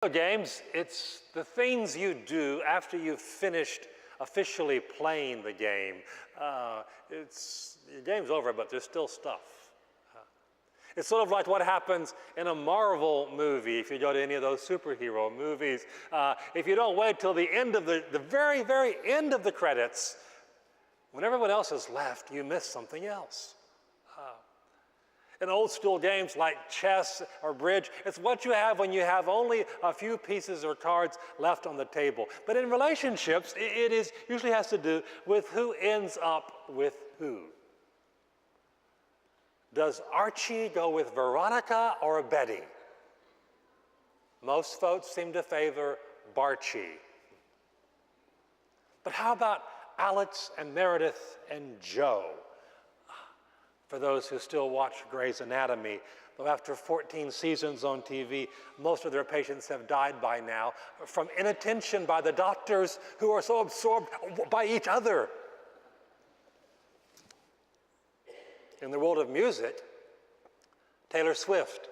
James, it's the things you do after you've finished officially playing the game. The game's over, but there's still stuff. It's sort of like what happens in a Marvel movie if you go to any of those superhero movies. If you don't wait till the end of the very, very end of the credits, when everyone else has left, you miss something else. In old school games like chess or bridge, it's what you have when you have only a few pieces or cards left on the table. But in relationships, it usually has to do with who ends up with who. Does Archie go with Veronica or Betty? Most folks seem to favor Barchie. But how about Alex and Meredith and Joe? For those who still watch Grey's Anatomy, though after 14 seasons on TV, most of their patients have died by now from inattention by the doctors who are so absorbed by each other. In the world of music, Taylor Swift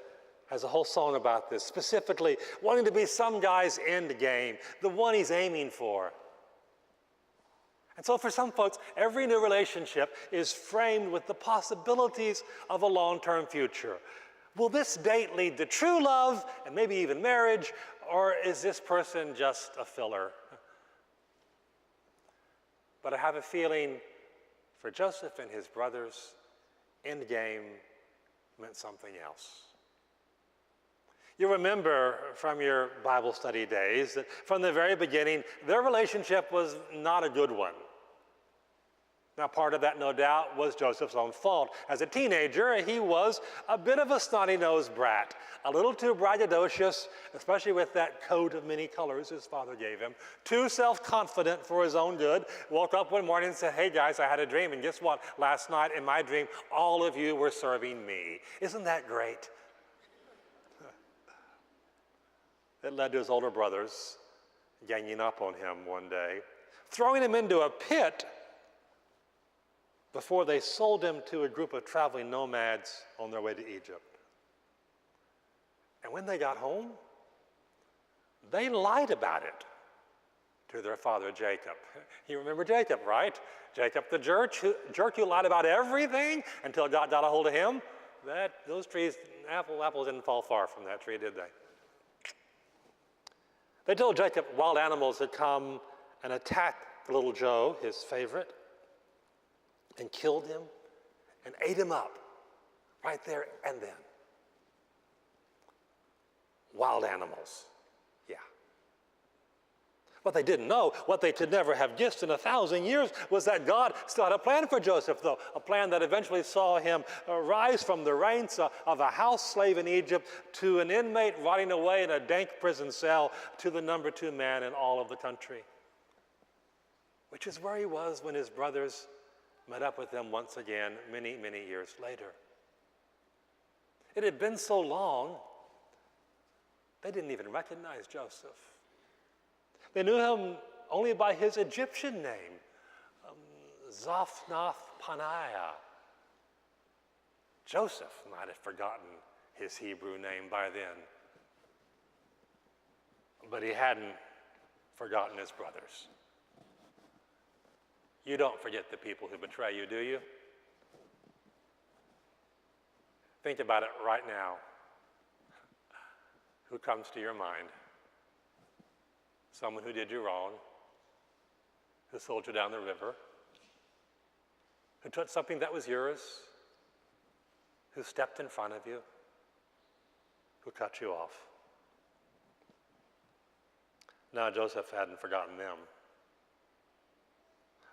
has a whole song about this, specifically wanting to be some guy's end game, the one he's aiming for. And so for some folks, every new relationship is framed with the possibilities of a long-term future. Will this date lead to true love and maybe even marriage, or is this person just a filler? But I have a feeling for Joseph and his brothers, endgame meant something else. You remember from your Bible study days that from the very beginning, their relationship was not a good one. Now, part of that, no doubt, was Joseph's own fault. As a teenager, he was a bit of a snotty-nosed brat, a little too braggadocious, especially with that coat of many colors his father gave him, too self-confident for his own good. Woke up one morning and said, "Hey guys, I had a dream, and guess what? Last night in my dream, all of you were serving me." Isn't that great? It led to his older brothers ganging up on him one day, throwing him into a pit before they sold him to a group of traveling nomads on their way to Egypt. And when they got home, they lied about it to their father Jacob. You remember Jacob, right? Jacob the jerk who lied about everything until God got a hold of him. Those trees, apples didn't fall far from that tree, did they? They told Jacob wild animals had come and attacked little Joe, his favorite, and killed him and ate him up right there and then. Wild animals, yeah. What they didn't know, what they could never have guessed in 1,000 years, was that God still had a plan for Joseph, though, a plan that eventually saw him rise from the ranks of a house slave in Egypt to an inmate rotting away in a dank prison cell to the number 2 man in all of the country, which is where he was when his brothers met up with him once again many, many years later. It had been so long, they didn't even recognize Joseph. They knew him only by his Egyptian name, Zaphnath-Paaneah. Joseph might have forgotten his Hebrew name by then, but he hadn't forgotten his brothers. You don't forget the people who betray you, do you? Think about it right now. Who comes to your mind? Someone who did you wrong, who sold you down the river, who took something that was yours, who stepped in front of you, who cut you off. Now, Joseph hadn't forgotten them.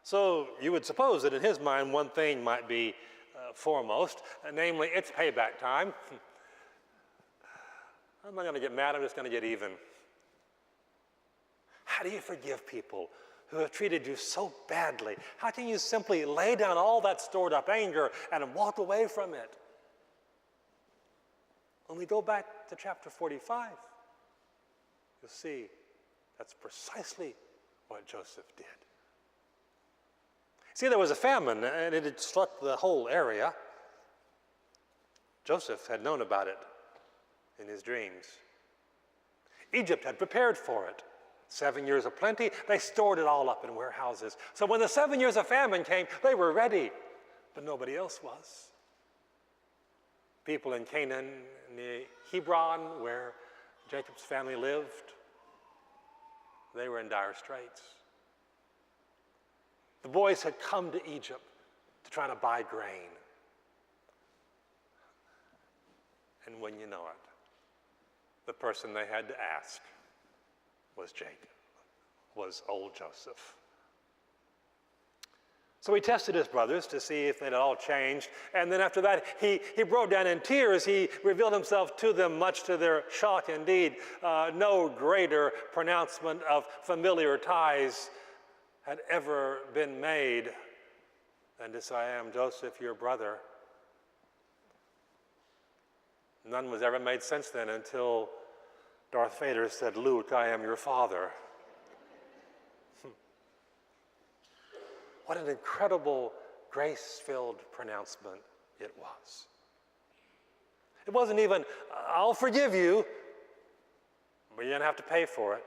So you would suppose that in his mind, one thing might be foremost, namely, it's payback time. I'm not going to get mad, I'm just going to get even. How do you forgive people who have treated you so badly? How can you simply lay down all that stored up anger and walk away from it? When we go back to chapter 45, you'll see that's precisely what Joseph did. See, there was a famine, and it had struck the whole area. Joseph had known about it in his dreams. Egypt had prepared for it. 7 years of plenty, they stored it all up in warehouses. So when the 7 years of famine came, they were ready, but nobody else was. People in Canaan, near Hebron, where Jacob's family lived, they were in dire straits. The boys had come to Egypt to try to buy grain. And when you know it, the person they had to ask was Jacob, was old Joseph. So he tested his brothers to see if they'd all changed. And then after that, he broke down in tears. He revealed himself to them, much to their shock indeed. No greater pronouncement of familiar ties had ever been made than this: I am Joseph, your brother. None was ever made since then until Darth Vader said, Luke, I am your father. What an incredible, grace-filled pronouncement it was. It wasn't even, I'll forgive you, but you're going to have to pay for it.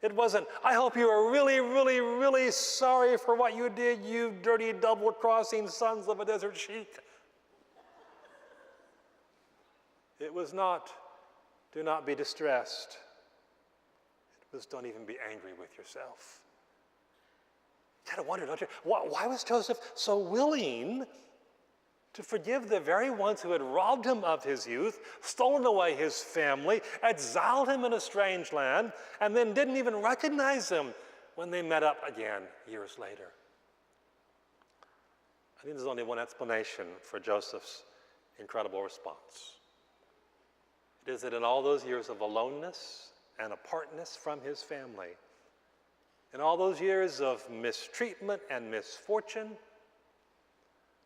It wasn't, I hope you are really, really, really sorry for what you did, you dirty, double-crossing sons of a desert sheik. It was not, do not be distressed. It was, don't even be angry with yourself. You gotta wonder, don't you? Why was Joseph so willing to forgive the very ones who had robbed him of his youth, stolen away his family, exiled him in a strange land, and then didn't even recognize him when they met up again years later? I think there's only one explanation for Joseph's incredible response. It is that in all those years of aloneness and apartness from his family, in all those years of mistreatment and misfortune,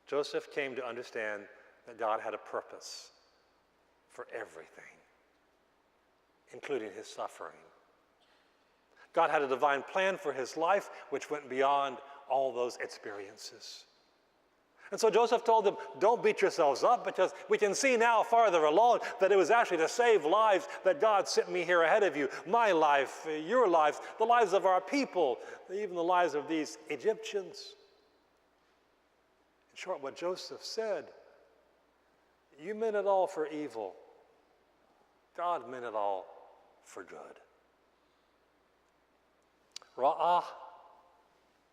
Joseph came to understand that God had a purpose for everything, including his suffering. God had a divine plan for his life, which went beyond all those experiences. And so Joseph told them, don't beat yourselves up, because we can see now farther along that it was actually to save lives that God sent me here ahead of you. My life, your lives, the lives of our people, even the lives of these Egyptians. In short, what Joseph said, you meant it all for evil. God meant it all for good. Ra'ah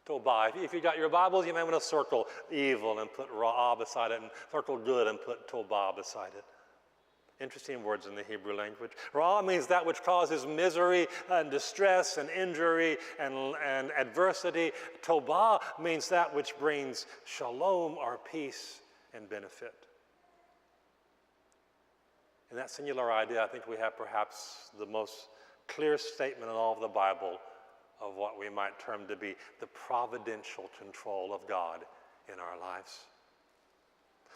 Tobah. If you got your Bibles, you may want to circle evil and put Ra'ah beside it, and circle good and put Tobah beside it. Interesting words in the Hebrew language. Ra'ah means that which causes misery and distress and injury and adversity. Tobah means that which brings shalom, or peace and benefit. In that singular idea, I think we have perhaps the most clear statement in all of the Bible of what we might term to be the providential control of God in our lives.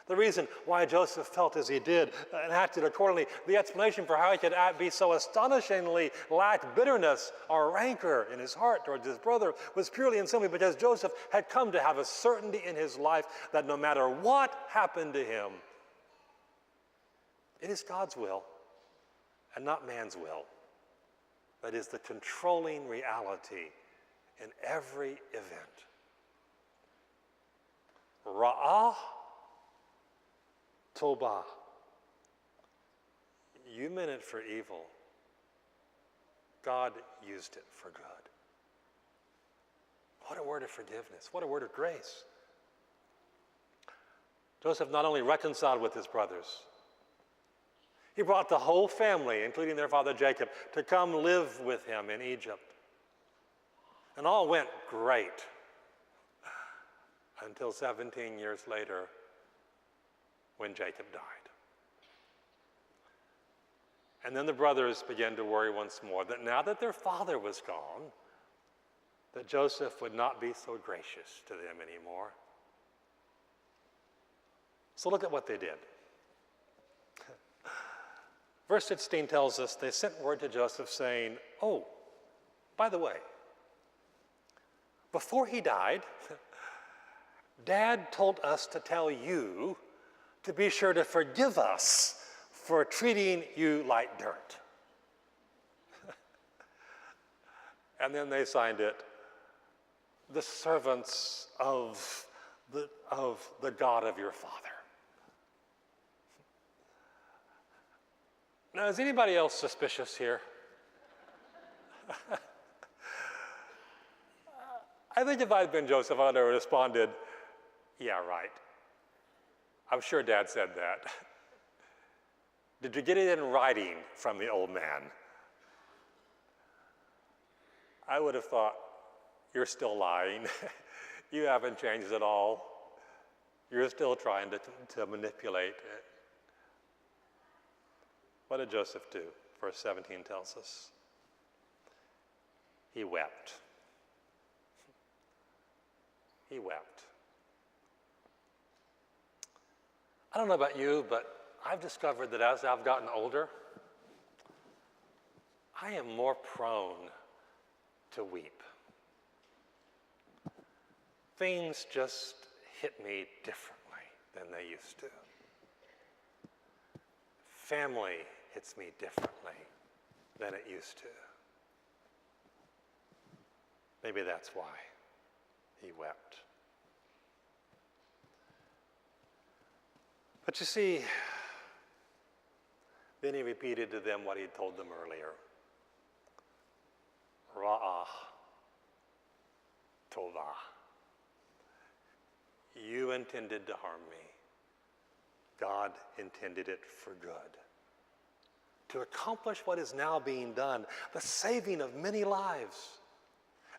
The reason why Joseph felt as he did and acted accordingly, the explanation for how he could be so astonishingly lack bitterness or rancor in his heart towards his brother, was purely and simply because Joseph had come to have a certainty in his life that no matter what happened to him, it is God's will and not man's will that is the controlling reality in every event. Ra'ah Tobah. You meant it for evil. God used it for good. What a word of forgiveness. What a word of grace. Joseph not only reconciled with his brothers, he brought the whole family, including their father Jacob, to come live with him in Egypt. And all went great until 17 years later when Jacob died. And then the brothers began to worry once more that now that their father was gone, that Joseph would not be so gracious to them anymore. So look at what they did. Verse 16 tells us they sent word to Joseph saying, oh, by the way, before he died, Dad told us to tell you to be sure to forgive us for treating you like dirt. And then they signed it, the servants of the God of your father. Now, is anybody else suspicious here? I think if I'd been Joseph, I would have responded, yeah, right. I'm sure Dad said that. Did you get it in writing from the old man? I would have thought, you're still lying. You haven't changed at all. You're still trying to manipulate it. What did Joseph do? Verse 17 tells us. He wept. He wept. I don't know about you, but I've discovered that as I've gotten older, I am more prone to weep. Things just hit me differently than they used to. Family hits me differently than it used to. Maybe that's why he wept. But you see, then he repeated to them what he had told them earlier. Ra'ah tovah. You intended to harm me. God intended it for good. To accomplish what is now being done, the saving of many lives.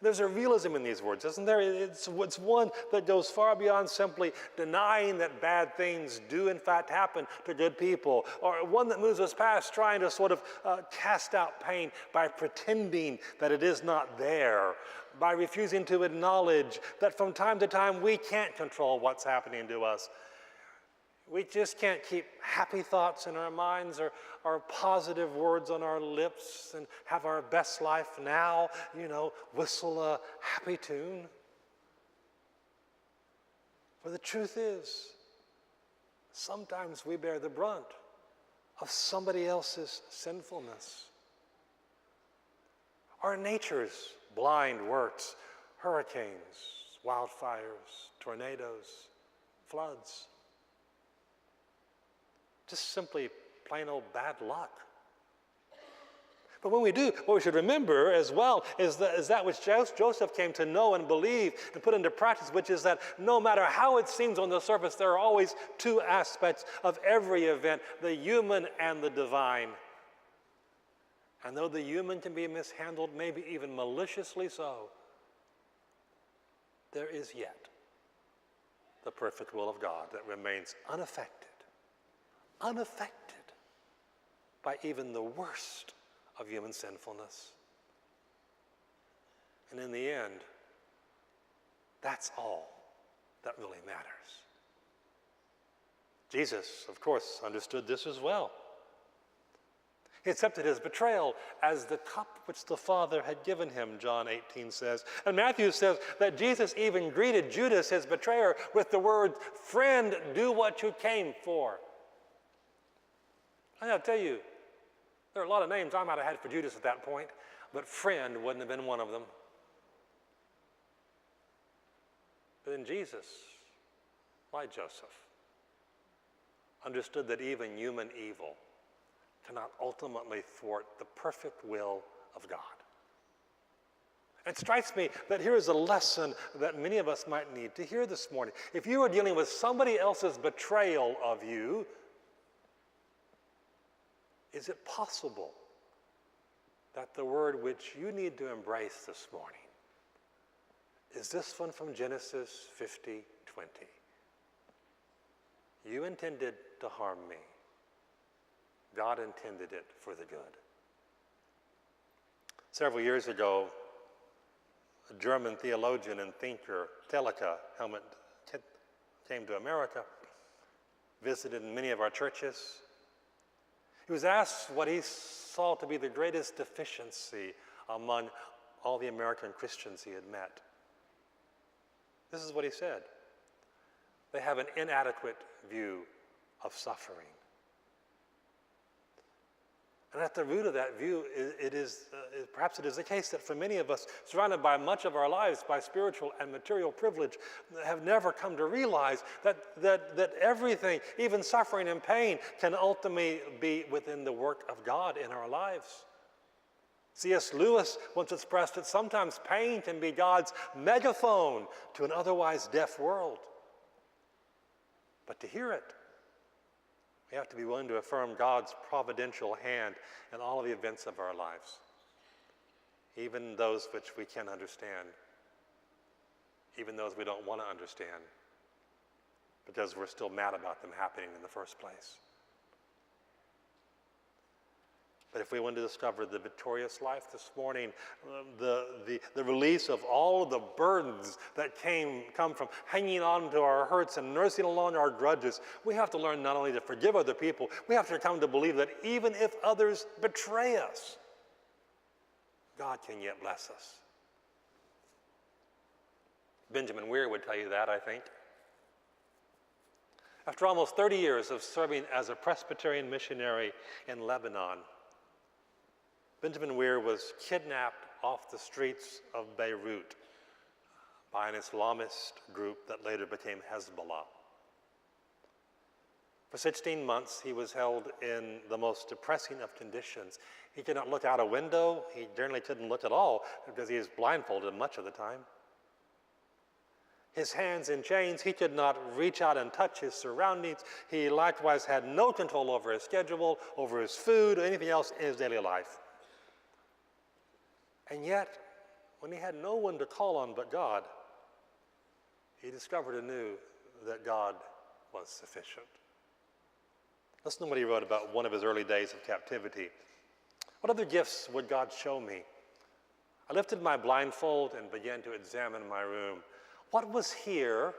There's a realism in these words, isn't there? It's one that goes far beyond simply denying that bad things do in fact happen to good people, or one that moves us past trying to sort of cast out pain by pretending that it is not there, by refusing to acknowledge that from time to time we can't control what's happening to us. We just can't keep happy thoughts in our minds or positive words on our lips and have our best life now, whistle a happy tune. For the truth is, sometimes we bear the brunt of somebody else's sinfulness. Our nature's blind works, hurricanes, wildfires, tornadoes, floods. Just simply plain old bad luck. But when we do, what we should remember as well is that which Joseph came to know and believe and put into practice, which is that no matter how it seems on the surface, there are always two aspects of every event, the human and the divine. And though the human can be mishandled, maybe even maliciously so, there is yet the perfect will of God that remains unaffected by even the worst of human sinfulness. And in the end, that's all that really matters. Jesus, of course, understood this as well. He accepted his betrayal as the cup which the Father had given him, John 18 says. And Matthew says that Jesus even greeted Judas, his betrayer, with the word, "Friend, do what you came for." I gotta tell you, there are a lot of names I might have had for Judas at that point, but friend wouldn't have been one of them. But then Jesus, like Joseph, understood that even human evil cannot ultimately thwart the perfect will of God. It strikes me that here is a lesson that many of us might need to hear this morning. If you are dealing with somebody else's betrayal of you, is it possible that the word which you need to embrace this morning is this one from Genesis 50:20? You intended to harm me. God intended it for the good. Several years ago, a German theologian and thinker, Teleke, came to America, visited many of our churches. He was asked what he saw to be the greatest deficiency among all the American Christians he had met. This is what he said. They have an inadequate view of suffering. And at the root of that view, perhaps it is the case that for many of us, surrounded by much of our lives by spiritual and material privilege, have never come to realize that everything, even suffering and pain, can ultimately be within the work of God in our lives. C.S. Lewis once expressed that sometimes pain can be God's megaphone to an otherwise deaf world. But to hear it, we have to be willing to affirm God's providential hand in all of the events of our lives, even those which we can understand, even those we don't want to understand, because we're still mad about them happening in the first place. But if we want to discover the victorious life this morning, the release of all of the burdens that come from hanging on to our hurts and nursing along our grudges, we have to learn not only to forgive other people, we have to come to believe that even if others betray us, God can yet bless us. Benjamin Weir would tell you that, I think. After almost 30 years of serving as a Presbyterian missionary in Lebanon, Benjamin Weir was kidnapped off the streets of Beirut by an Islamist group that later became Hezbollah. For 16 months, he was held in the most depressing of conditions. He could not look out a window. He generally couldn't look at all because he was blindfolded much of the time. His hands in chains, he could not reach out and touch his surroundings. He likewise had no control over his schedule, over his food, or anything else in his daily life. And yet, when he had no one to call on but God, he discovered anew that God was sufficient. Listen to what he wrote about one of his early days of captivity. What other gifts would God show me? I lifted my blindfold and began to examine my room. What was here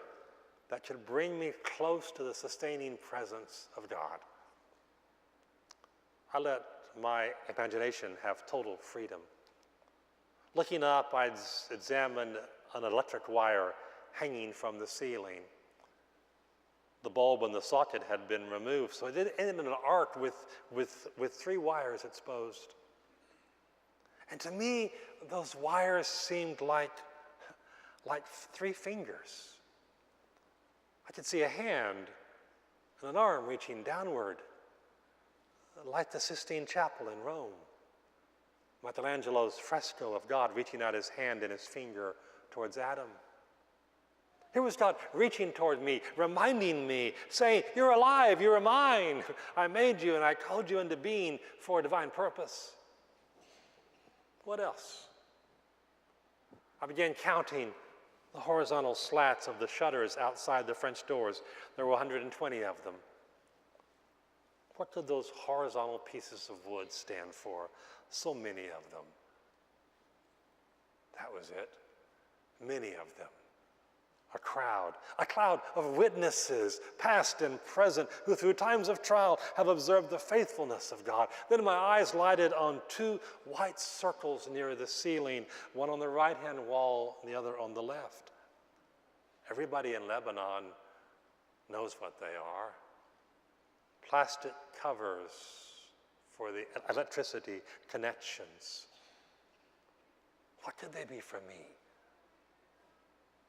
that could bring me close to the sustaining presence of God? I let my imagination have total freedom. Looking up, I'd examined an electric wire hanging from the ceiling. The bulb in the socket had been removed, so it ended in an arc with 3 wires exposed. And to me, those wires seemed like 3 fingers. I could see a hand and an arm reaching downward, like the Sistine Chapel in Rome. Michelangelo's fresco of God reaching out his hand and his finger towards Adam. Here was God reaching toward me, reminding me, saying, "You're alive, you're mine. I made you and I called you into being for a divine purpose." What else? I began counting the horizontal slats of the shutters outside the French doors. There were 120 of them. What could those horizontal pieces of wood stand for? So many of them. That was it. Many of them. A cloud of witnesses, past and present, who through times of trial have observed the faithfulness of God. Then my eyes lighted on 2 white circles near the ceiling, one on the right-hand wall and the other on the left. Everybody in Lebanon knows what they are. Plastic covers for the electricity connections. What could they be for me?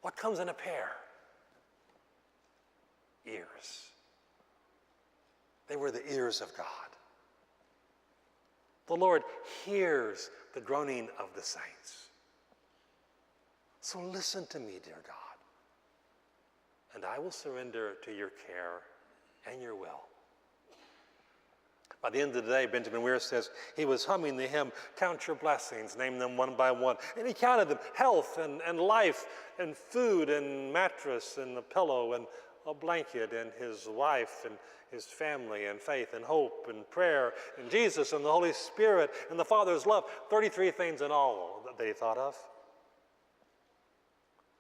What comes in a pair? Ears. They were the ears of God. The Lord hears the groaning of the saints. So listen to me, dear God, and I will surrender to your care and your will. By the end of the day, Benjamin Weir says, he was humming the hymn, "Count your blessings, name them one by one." And he counted them, health and life and food and mattress and a pillow and a blanket and his wife and his family and faith and hope and prayer and Jesus and the Holy Spirit and the Father's love. 33 things in all that they thought of.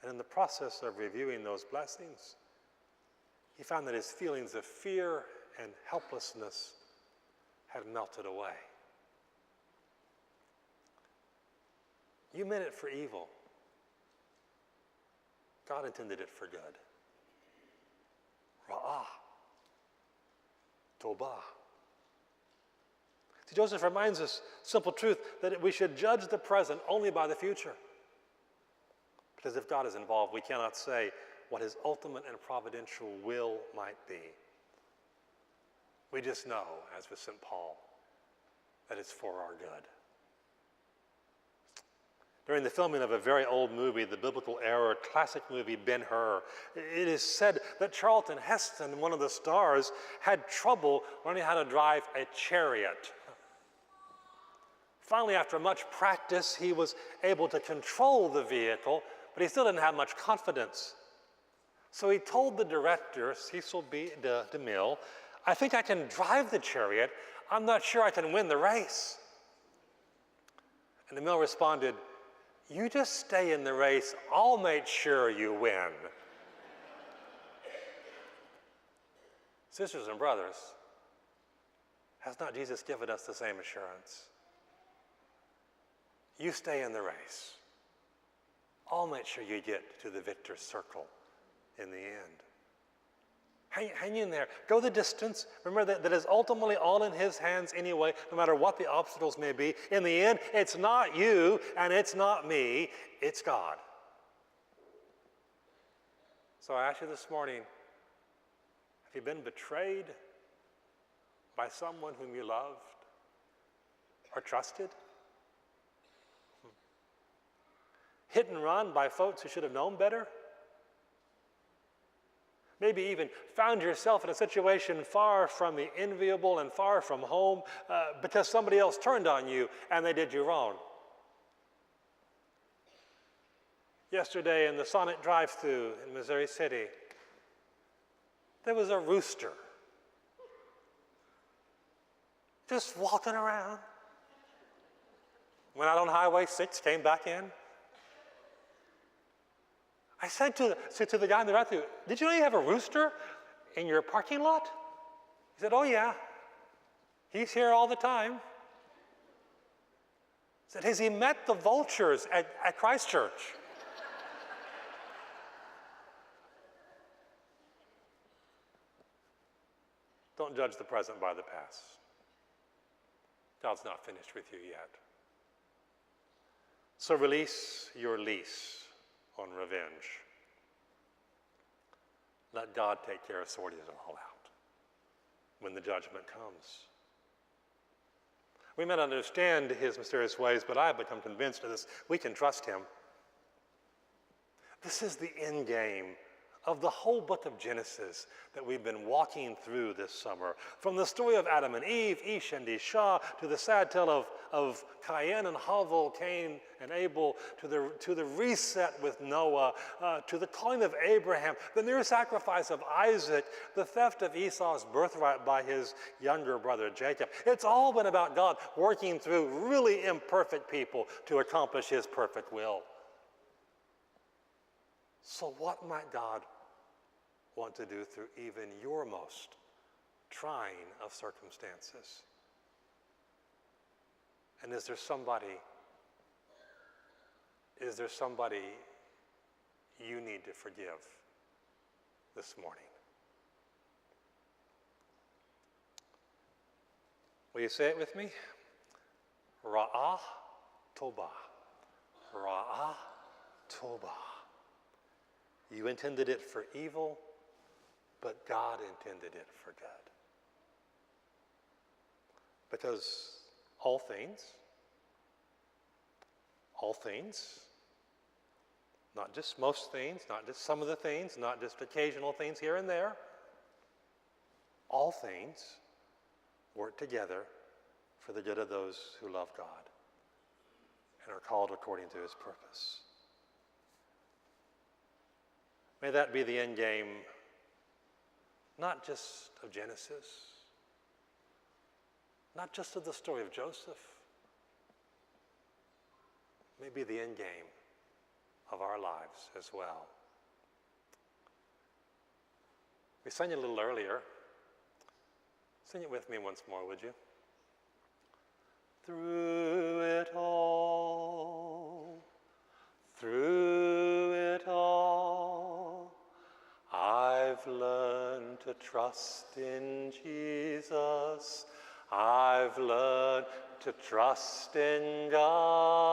And in the process of reviewing those blessings, he found that his feelings of fear and helplessness had melted away. You meant it for evil. God intended it for good. Ra'ah. Tobah. See, Joseph reminds us, simple truth, that we should judge the present only by the future. Because if God is involved, we cannot say what his ultimate and providential will might be. We just know, as with St. Paul, that it's for our good. During the filming of a very old movie, the biblical era classic movie Ben-Hur, it is said that Charlton Heston, one of the stars, had trouble learning how to drive a chariot. Finally, after much practice, he was able to control the vehicle, but he still didn't have much confidence. So he told the director, Cecil B. DeMille, "I think I can drive the chariot. I'm not sure I can win the race." And DeMille responded, "You just stay in the race. I'll make sure you win." Sisters and brothers, has not Jesus given us the same assurance? You stay in the race. I'll make sure you get to the victor's circle in the end. Hang in there. Go the distance. Remember that is ultimately all in his hands anyway, no matter what the obstacles may be. In the end, it's not you and it's not me, it's God. So I ask you this morning, have you been betrayed by someone whom you loved or trusted? Hit and run by folks who should have known better? Maybe even found yourself in a situation far from the enviable and far from home because somebody else turned on you and they did you wrong. Yesterday in the Sonic drive-thru in Missouri City, there was a rooster just walking around. Went out on Highway 6, came back in. I said to the guy in the drive-thru, "Did you know you have a rooster in your parking lot?" He said, "Oh yeah, he's here all the time." I said, "Has he met the vultures at Christ Church?" Don't judge the present by the past. God's not finished with you yet. So release your lease on revenge. Let God take care of sorting it all out when the judgment comes. We may not understand his mysterious ways, but I have become convinced of this. We can trust him. This is the end game of the whole book of Genesis that we've been walking through this summer. From the story of Adam and Eve, Ish and Isha, to the sad tale of Cain and Havel, Cain and Abel, to the reset with Noah, to the calling of Abraham, the near sacrifice of Isaac, the theft of Esau's birthright by his younger brother Jacob. It's all been about God working through really imperfect people to accomplish his perfect will. So what might God want to do through even your most trying of circumstances? And is there somebody you need to forgive this morning? Will you say it with me? Ra'ah Tobah. Ra'ah Tobah. You intended it for evil, but God intended it for good. Because all things, not just most things, not just some of the things, not just occasional things here and there, all things work together for the good of those who love God and are called according to his purpose. May that be the end game, not just of Genesis, not just of the story of Joseph, may be the end game of our lives as well. We sang it a little earlier. Sing it with me once more, would you? Through it all, I've learned to trust in Jesus. I've learned to trust in God.